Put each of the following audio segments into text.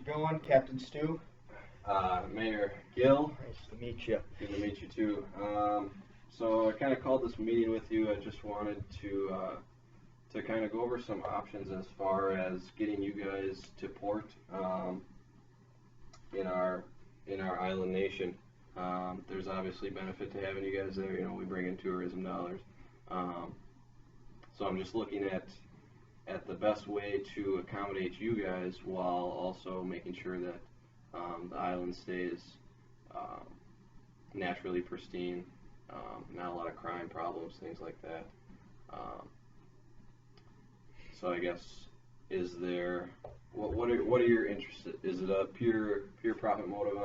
it going, Captain Stu? Mayor Gill. Nice to meet you. Good to meet you too. So I kind of called this meeting with you. I just wanted to kind of go over some options as far as getting you guys to port in our island nation. There's obviously benefit to having you guys there. You know, we bring in tourism dollars. So I'm just looking at the best way to accommodate you guys while also making sure that the island stays naturally pristine, not a lot of crime problems, things like that. So I guess, is there, what are your interests? Is it a pure profit motive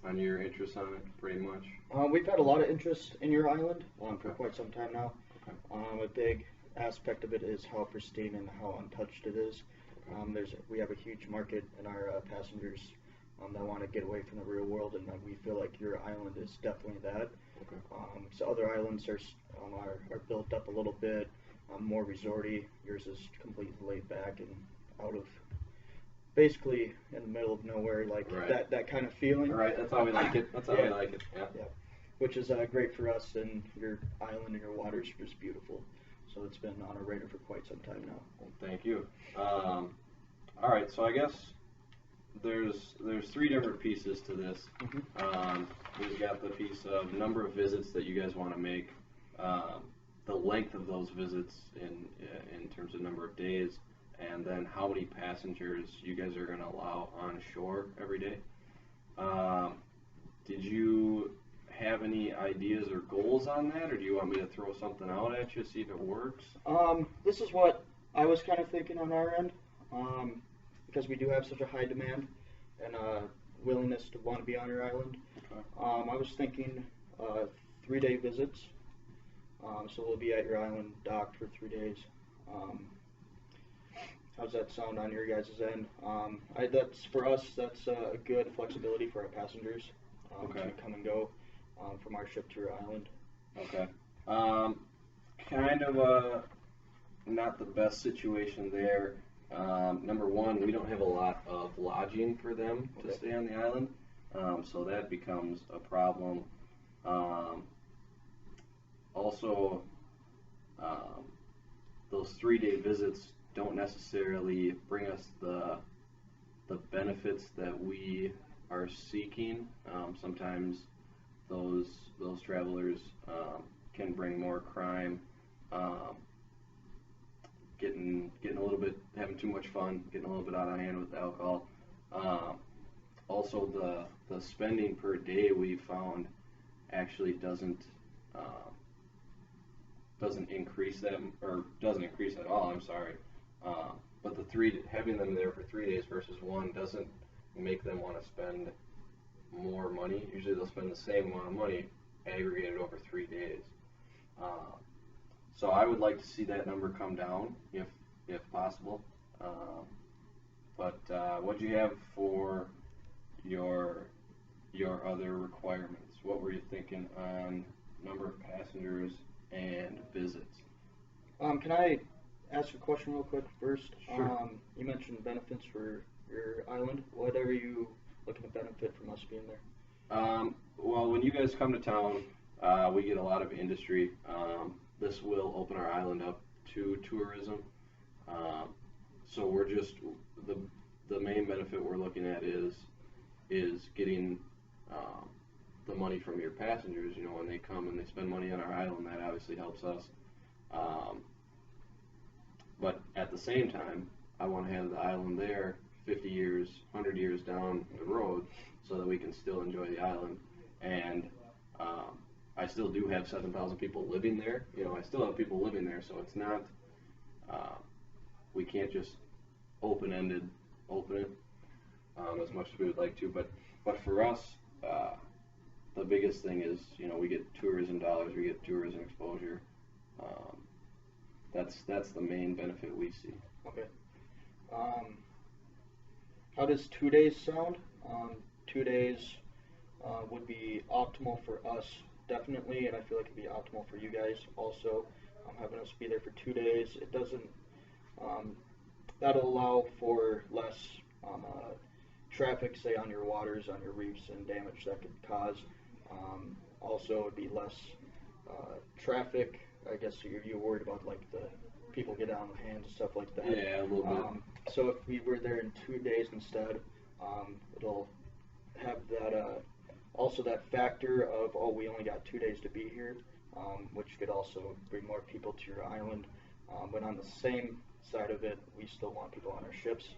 on your interest on it, pretty much? We've had a lot of interest in your island for Okay. quite some time now. Okay. A big aspect of it is how pristine and how untouched it is. We have a huge market in our passengers that want to get away from the real world, and we feel like your island is definitely that. Okay. So other islands are built up a little bit more resorty. Yours is completely laid back and out of, basically in the middle of nowhere, like Right. that kind of feeling. Right, that's how we like it. That's how we like it. Yeah. Yeah, which is great for us, and your island and your waters are just beautiful. So it's been on our radar for quite some time now. Well, thank you. All right, so I guess there's three different pieces to this. We've got the piece of number of visits that you guys want to make, the length of those visits in terms of number of days, and then how many passengers you guys are going to allow on shore every day. Did you have any ideas or goals on that, or do you want me to throw something out at you, see if it works? This is what I was kind of thinking on our end, because we do have such a high demand and willingness to want to be on your island. Okay. I was thinking 3-day visits. So we'll be at your island docked for 3 days. How's that sound on your guys' end? That's for us. That's a good flexibility for our passengers Okay. to come and go from our ship to your island. Okay. Kind of not the best situation there. Number one, we don't have a lot of lodging for them to stay on the island, so that becomes a problem. Also, those 3-day visits don't necessarily bring us the benefits that we are seeking. Sometimes those travelers can bring more crime, getting a little bit, having too much fun, getting a little bit out of hand with alcohol. Also, the spending per day we found actually doesn't increase that, or doesn't increase at all. I'm sorry, but having them there for 3 days versus one doesn't make them want to spend more money. Usually they'll spend the same amount of money aggregated over 3 days. So I would like to see that number come down if possible. But what do you have for your other requirements? What were you thinking on number of passengers and visits? Can I ask a question real quick first? Sure. You mentioned benefits for your island. What are you looking to benefit from us being there? Well, when you guys come to town, we get a lot of industry. This will open our island up to tourism. So we're just, the main benefit we're looking at is getting the money from your passengers. You know, when they come and they spend money on our island, that obviously helps us. But at the same time, I want to have the island there 50 years, 100 years down the road, so that we can still enjoy the island. And I still do have 7,000 people living there. You know, I still have people living there, so it's not, we can't just open it as much as we would like to. But for us, the biggest thing is, you know, we get tourism dollars, we get tourism exposure. That's the main benefit we see. Okay. How does 2 days sound? 2 days would be optimal for us, definitely, and I feel like it'd be optimal for you guys also. Having us be there for 2 days, it doesn't. That'll allow for less traffic, say on your waters, on your reefs, and damage that could cause. Also, it would be less traffic. I guess you're worried about like the people get on the hands and stuff like that. Yeah, a little bit. So if we were there in 2 days instead, it'll have that also that factor of, oh, we only got 2 days to be here, which could also bring more people to your island. But on the same side of it, we still want people on our ships,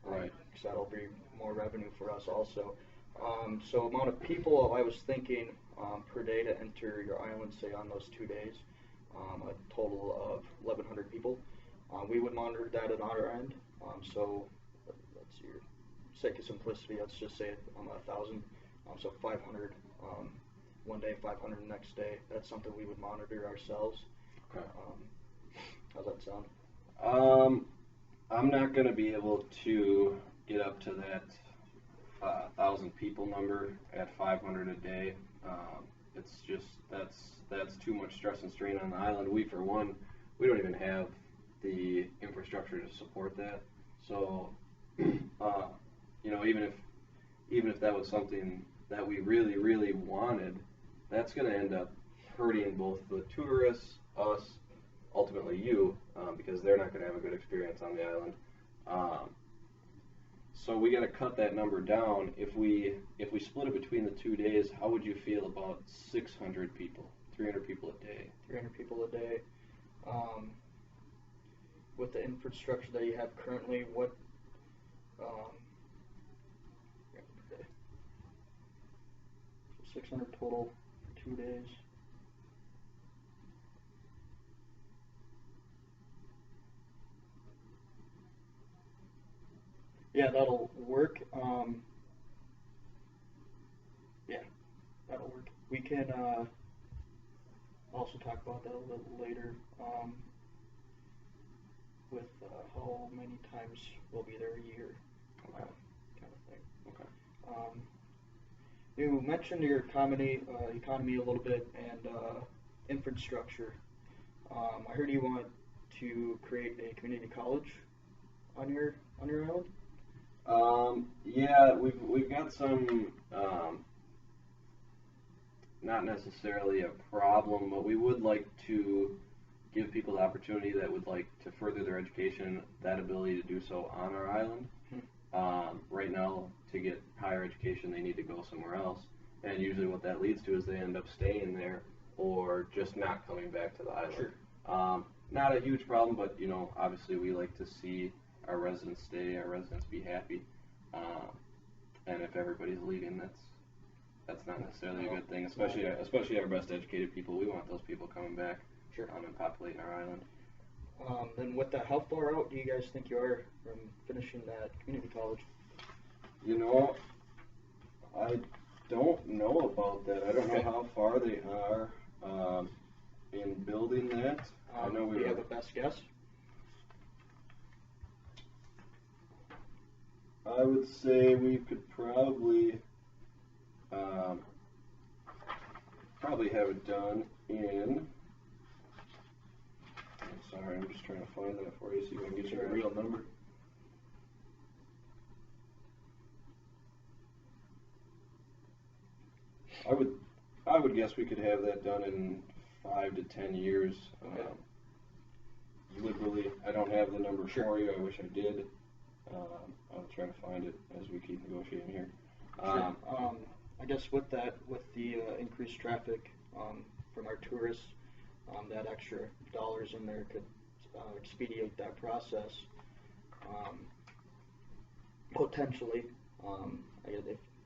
Right. because that'll bring more revenue for us also. So amount of people, I was thinking per day to enter your island, say on those 2 days, a total of 1,100 people. We would monitor that at our end. So let's see, for sake of simplicity, let's just say 1,000. So 500 one day, 500 the next day. That's something we would monitor ourselves. Okay. How's that sound? I'm not going to be able to get up to that 1,000 people number at 500 a day. It's just that's too much stress and strain on the island. We, for one, we don't even have the infrastructure to support that. So, even if that was something that we really, really wanted, that's going to end up hurting both the tourists, us, ultimately you, because they're not going to have a good experience on the island. So we got to cut that number down. If we split it between the 2 days, how would you feel about 600 people, 300 people a day? 300 people a day. With the infrastructure that you have currently, what? 600 total, 2 days. Yeah, that'll work. Yeah, that'll work. We can also talk about that a little later with how many times we'll be there a year, Okay. kind of thing. Okay. You mentioned your economy a little bit and infrastructure. I heard you want to create a community college on your island. Yeah, we've got some, not necessarily a problem, but we would like to give people the opportunity that would like to further their education, that ability to do so on our island. Right now, to get higher education, they need to go somewhere else, and usually what that leads to is they end up staying there or just not coming back to the island. Sure. Not a huge problem, but obviously we like to see our residents stay, our residents be happy, and if everybody's leaving, that's not necessarily a good thing. Especially our best educated people. We want those people coming back. Sure. And populating our island. Then with that, how far out do you guys think you are from finishing that community college? I don't know about that. I don't know how far they are in building that. I know do you have a best guess? I would say we could probably have it done in. Sorry, I'm just trying to find that for you, see if I can get you a real number. I would guess we could have that done in 5 to 10 years. Okay. Liberally, I don't have the number for you. I wish I did. I'll try to find it as we keep negotiating here. Sure. I guess with the increased traffic from our tourists, that extra dollars in there could expedite that process. Potentially,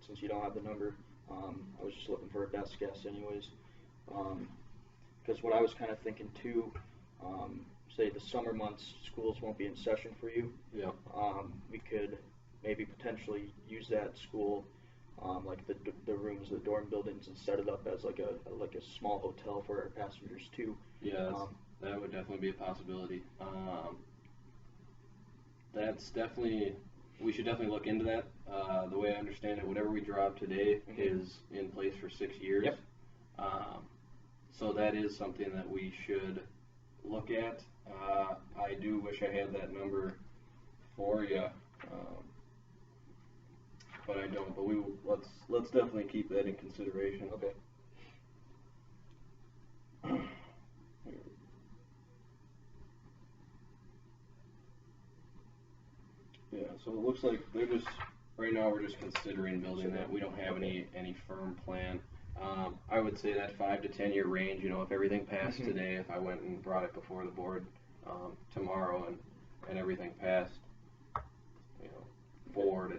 since you don't have the number, I was just looking for a best guess anyways. Because what I was kind of thinking too, say the summer months, schools won't be in session for you. Yeah. We could maybe potentially use that school, like the rooms, the dorm buildings, and set it up as like a small hotel for our passengers too. Yeah, that would definitely be a possibility. We should definitely look into that. The way I understand it, whatever we draw up today is in place for 6 years. Yep. So that is something that we should look at. I do wish I had that number for you. but I don't. But let's definitely keep that in consideration. Okay. Yeah, so it looks like they're just, right now we're just considering building that. We don't have any firm plan. I would say that 5 to 10 year range, you know, if everything passed today, if I went and brought it before the board tomorrow and everything passed, you know, 4 to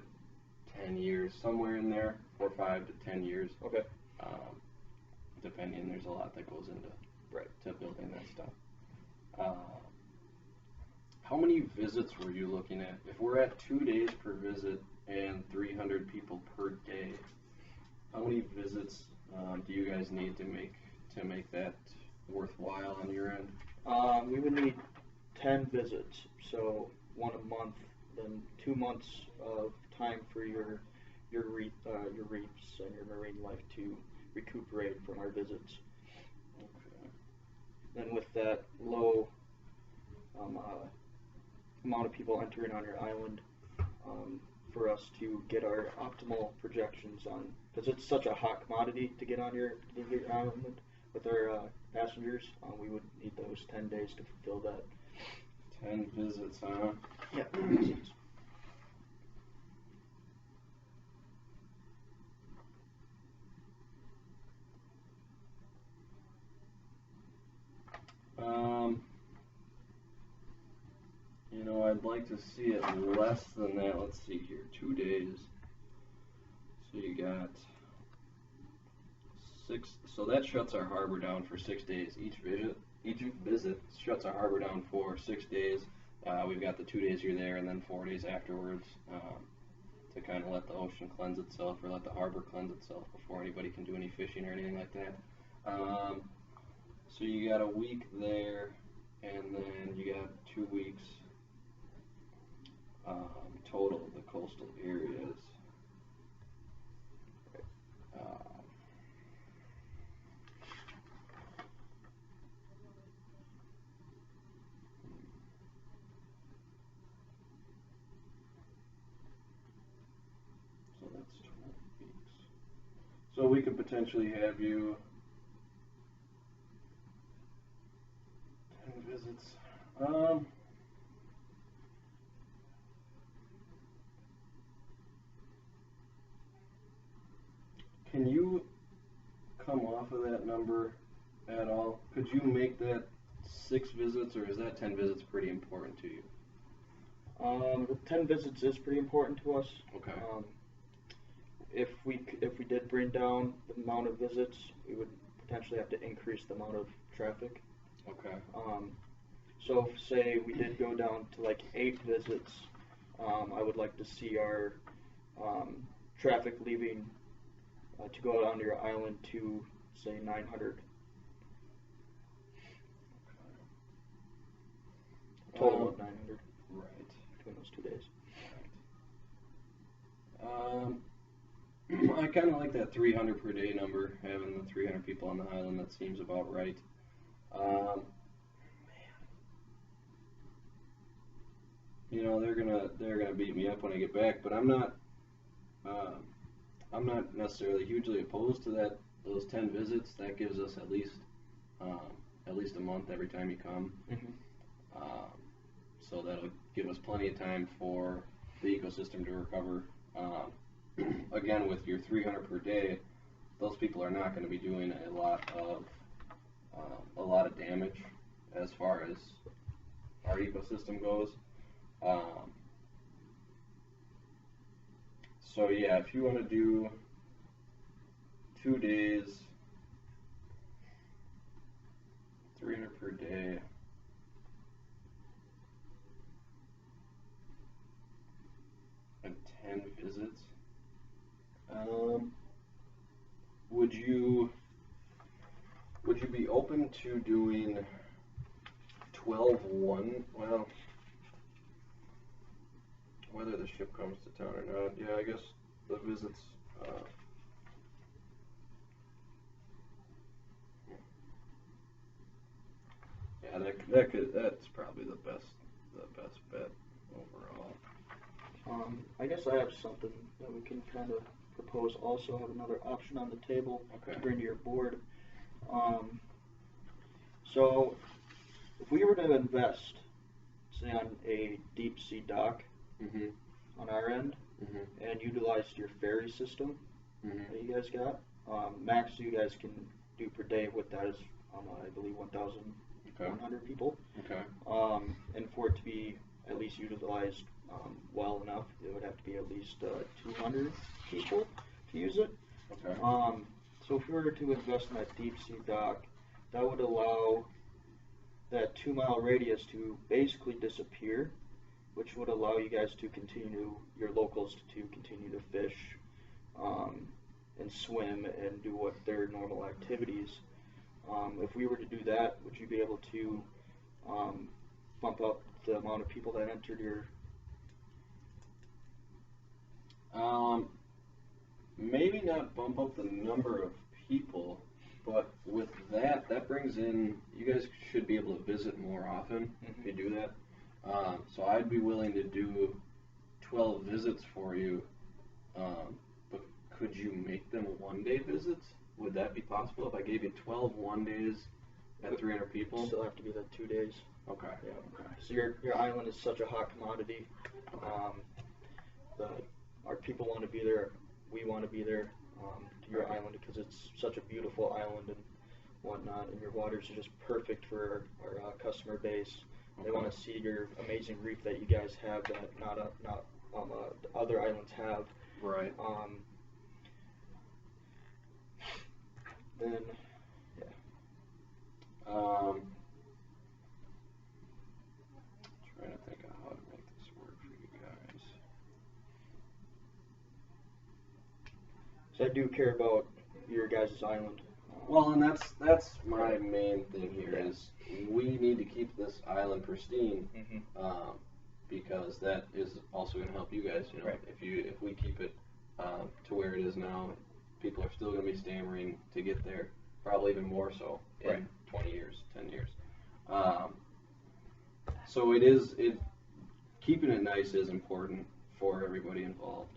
10 years, somewhere in there, 4, 5 to 10 years. Okay. Depending, there's a lot that goes into to building that stuff. How many visits were you looking at? If we're at 2 days per visit and 300 people per day, how many visits do you guys need to make that worthwhile on your end? We would need 10 visits, so 1 a month, then 2 months of time for your reefs and your marine life to recuperate from our visits. Okay. Then with that low amount of people entering on your island, for us to get our optimal projections on, because it's such a hot commodity to get on your island with our passengers, we would need those 10 days to fulfill that. 10 visits, huh? Yeah, 10 visits. You know, I'd like to see it less than that. Let's see here, 2 days. So you got 6. So that shuts our harbor down for 6 days. Each visit shuts our harbor down for 6 days. We've got the 2 days you're there, and then 4 days afterwards to kind of let the ocean cleanse itself, or let the harbor cleanse itself before anybody can do any fishing or anything like that. So you got a week there, and then you got 2 weeks total of the coastal areas. So that's 12 weeks. So we could potentially have you 10 visits. Can you come off of that number at all? Could you make that 6 visits, or is that 10 visits pretty important to you? The 10 visits is pretty important to us. Okay. If we did bring down the amount of visits, we would potentially have to increase the amount of traffic. Okay. So if, say we did go down to like 8 visits, I would like to see our traffic leaving to go out onto your island to say 900. Total of 900. Right. Between those 2 days. I kind of like that 300 per day number, having the 300 people on the island. That seems about right. Man. You know, they're gonna beat me up when I get back, but I'm not necessarily hugely opposed to those 10 visits. That gives us at least a month every time you come. So that'll give us plenty of time for the ecosystem to recover. Again, with your 300 per day, those people are not going to be doing a lot of damage as far as our ecosystem goes. So yeah, if you want to do 2 days, 300 per day, and 10 visits, would you be open to doing 12-1? Well, whether the ship comes to town or not, yeah, I guess the visits. Yeah, that's probably the best bet overall. I guess I have something that we can kind of propose. Also, have another option on the table Okay. to bring to your board. So, if we were to invest, say, on a deep sea dock on our end, and utilize your ferry system that you guys got, max you guys can do per day with that is, I believe, 1,100 people. Okay. And for it to be at least utilized well enough, it would have to be at least 200 people to use it. Okay. So if we were to invest in that deep sea dock, that would allow that 2-mile radius to basically disappear, which would allow you guys to continue, your locals to continue to fish and swim and do what their normal activities. If we were to do that, would you be able to bump up the amount of people that entered your? Maybe not bump up the number of people, but with that brings in, you guys should be able to visit more often if you do that. So I'd be willing to do 12 visits for you, but could you make them one-day visits? Would that be possible if I gave you 12 one-days at 300 people? Still have to be the 2 days. Okay. Yeah. Okay. So your island is such a hot commodity. Our people want to be there. We want to be there to your island because it's such a beautiful island and whatnot. And your waters are just perfect for our customer base. They want to see your amazing reef that you guys have that not other islands have. Right. Then, yeah. Trying to think of how to make this work for you guys. So I do care about your guys' island. Well, and that's my main thing here is we need to keep this island pristine, because that is also going to help you guys. You know, if we keep it to where it is now, people are still going to be stammering to get there, probably even more so in 20 years, 10 years. So keeping it nice is important for everybody involved.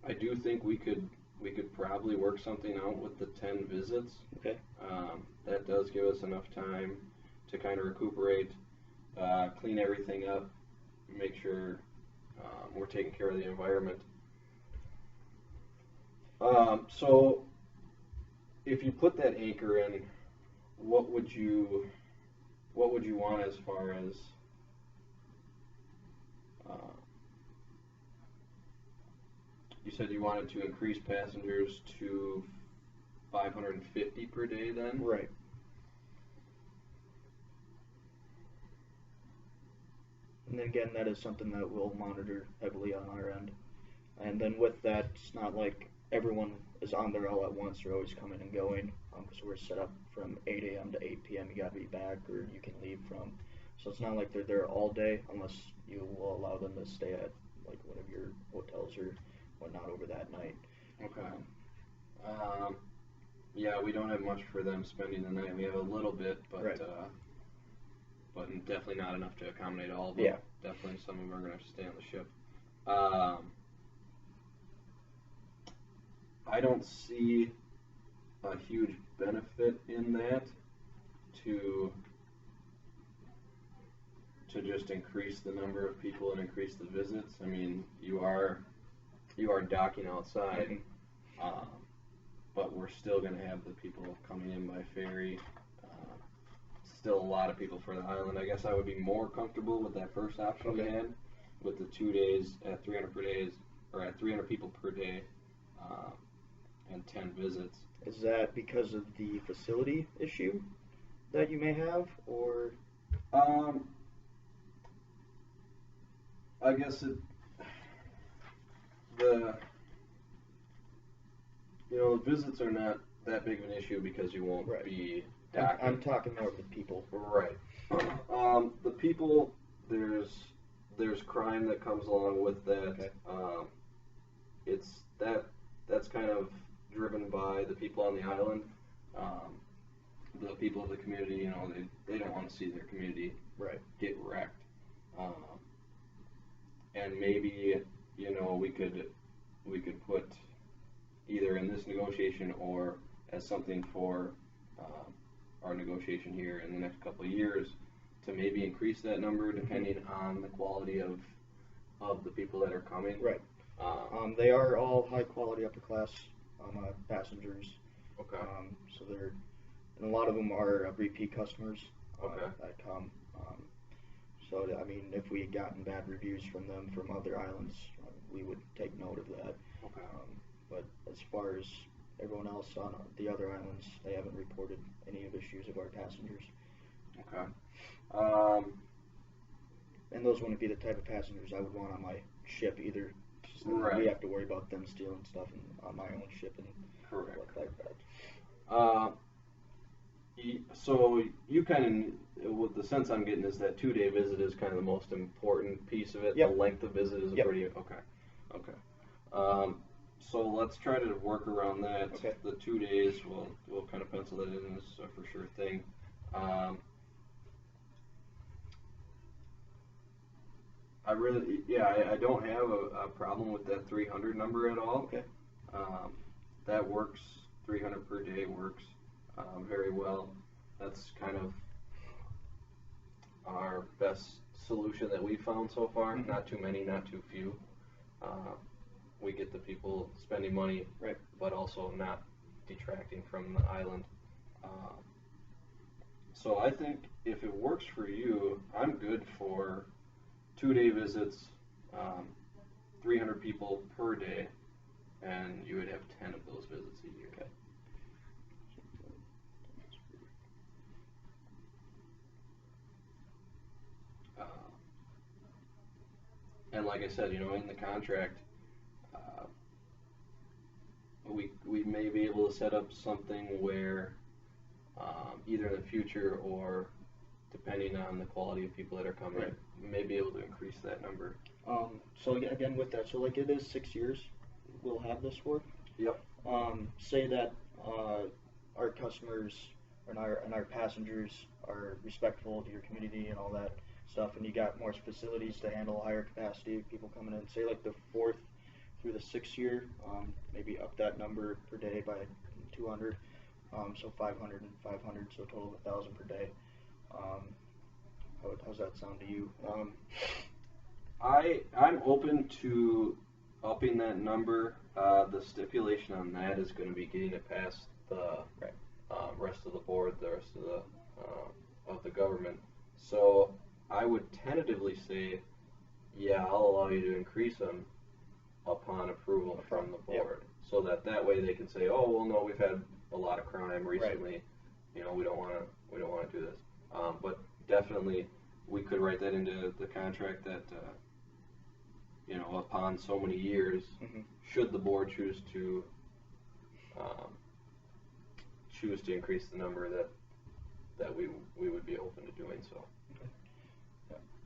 I do think we could probably work something out with the 10 visits. Okay. That does give us enough time to kind of recuperate, clean everything up, make sure we're taking care of the environment. So if you put that anchor in, what would you want as far as you said you wanted to increase passengers to 550 per day then? Right. And then again, that is something that we'll monitor heavily on our end. And then with that, it's not like everyone is on there all at once. They're always coming and going because we're set up from 8 a.m. to 8 p.m. You got to be back or you can leave from. So it's not like they're there all day unless you will allow them to stay at like one of your hotels or whatnot over that night. Okay. Yeah, we don't have much for them spending the night. We have a little bit, but but definitely not enough to accommodate all of them. Yeah. Definitely some of them are going to have to stay on the ship. I don't see a huge benefit in that to just increase the number of people and increase the visits. I mean, you are docking outside, but we're still going to have the people coming in by ferry. Still a lot of people for the island. I guess I would be more comfortable with that first option we had, with the 2 days at 300 per day, or at 300 people per day, and 10 visits. Is that because of the facility issue that you may have, or? I guess the visits are not that big of an issue because you won't be docking. I'm talking more of the people. Right. The people, there's crime that comes along with that. Okay. That's kind of driven by the people on the island. The people of the community, they don't want to see their community get wrecked. And maybe, you know, we could put either in this negotiation or as something for our negotiation here in the next couple of years to maybe increase that number depending on the quality of the people that are coming. Right. They are all high quality upper class passengers. Okay. So and a lot of them are repeat customers Okay. that come. So I mean, if we had gotten bad reviews from them from other islands, we would take note of that. Okay. But as far as everyone else on the other islands, they haven't reported any of issues of our passengers. Okay. And those wouldn't be the type of passengers I would want on my ship either. Right. We have to worry about them stealing stuff on my own ship and Correct. stuff like that. So you kind of, what the sense I'm getting is that 2-day visit is kind of the most important piece of it. Yep. The length of visit is Yep. pretty okay. So let's try to work around that. Okay. The 2 days, we'll kind of pencil that in as a for sure thing. I don't have a problem with that 300 number at all. Okay. That works. 300 per day works very well. That's kind of our best solution that we've found so far. Mhm. Not too many, not too few. We get the people spending money, Right. but also not detracting from the island. So I think if it works for you, I'm good for 2-day visits, 300 people per day, and you would have 10 of those visits a year. Okay. And like I said, you know, in the contract, we may be able to set up something where either in the future or depending on the quality of people that are coming, Right. we may be able to increase that number. So again, with that, so like it is 6 years we'll have this for. Yep. Say that our customers and our passengers are respectful to your community and all that stuff, and you got more facilities to handle higher capacity people coming in. Say like the 4th through the 6th year, maybe up that number per day by 200, so 500 and 500, so a total of 1,000 per day. How's that sound to you? I'm open to upping that number. The stipulation on that is going to be getting it past the Right. rest of the board, the rest of the government. So I would tentatively say, yeah, I'll allow you to increase them upon approval from the board, so that way they can say, oh well, no, we've had a lot of crime recently. Right. You know, we don't want to do this. But definitely, we could write that into the contract that you know, upon so many years, should the board choose to increase the number, that we would be open to doing so. Okay.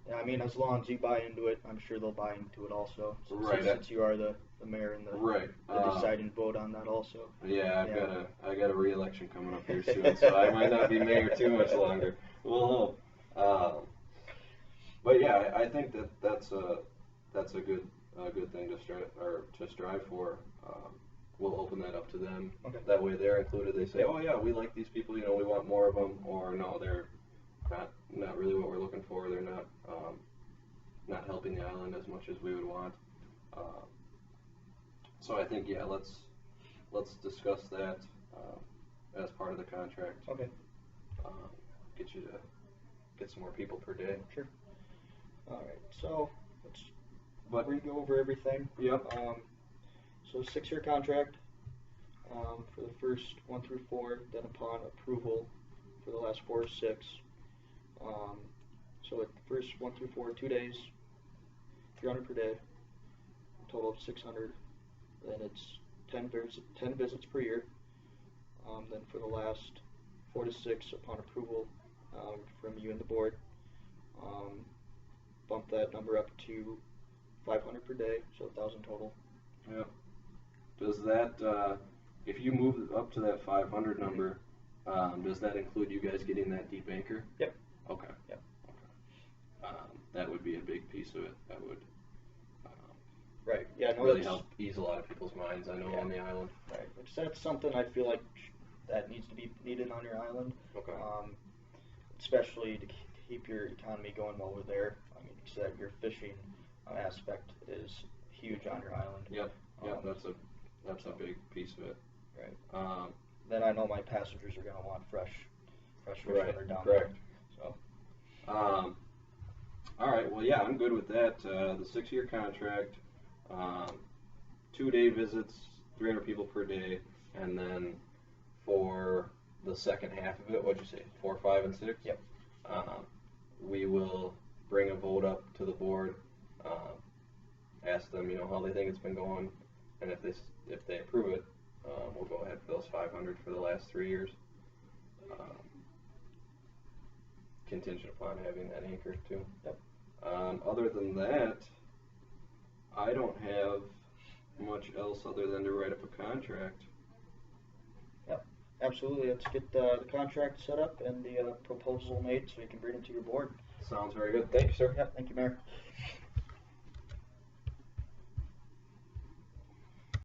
Yeah, I mean, as long as you buy into it, I'm sure they'll buy into it also. Right. Since you are the mayor and the deciding vote on that also. Yeah, I got a re-election coming up here soon, so I might not be mayor too much longer. We'll hope. But yeah, I think that's a good thing to strive for. We'll open that up to them. Okay. That way they're included. They say, oh yeah, we like these people. You know, we want more of them. Or no, they're not really what we're looking for. They're not helping the island as much as we would want. So I think, yeah, let's discuss that as part of the contract. Okay. Get you to get some more people per day. Sure. All right. So let's go over everything. Yep. So 6-year contract for the first 1 through 4. Then upon approval for the last 4 or 6. So at the first 1 through 4, 2 days, 300 per day, total of 600. Then it's 10 visits per year. Then for the last 4 to 6, upon approval from you and the board, bump that number up to 500 per day, so 1,000 total. Yep. Does that, if you move up to that 500 number, does that include you guys getting that deep anchor? Yep. Okay. Yep. Okay. that would be a big piece of it. That would Right. Yeah. No, really that's, help ease a lot of people's minds, I know, Yeah. on the island. right. Which that's something I feel like that needs to be needed on your island. Okay. Especially to keep your economy going while we're there. I mean, you said your fishing aspect is huge on your island. Yep. Yep. That's a big piece of it. Right. Then I know my passengers are going to want fresh fish Right, when they're down correct. there. So. All right. Well, yeah, I'm good with that. The 6-year contract, 2-day visits, 300 people per day, and then for the second half of it, what'd you say, 4, 5, and 6? Yep. We will bring a vote up to the board, ask them, how they think it's been going, and if they approve it, we'll go ahead for those 500 for the last 3 years. Contingent upon having that anchor too. Yep. Other than that, I don't have much else other than to write up a contract. Yep. Absolutely. Let's get the contract set up and the proposal made so you can bring it to your board. Sounds very good. Thank you, sir. Yep. Thank you, Mayor.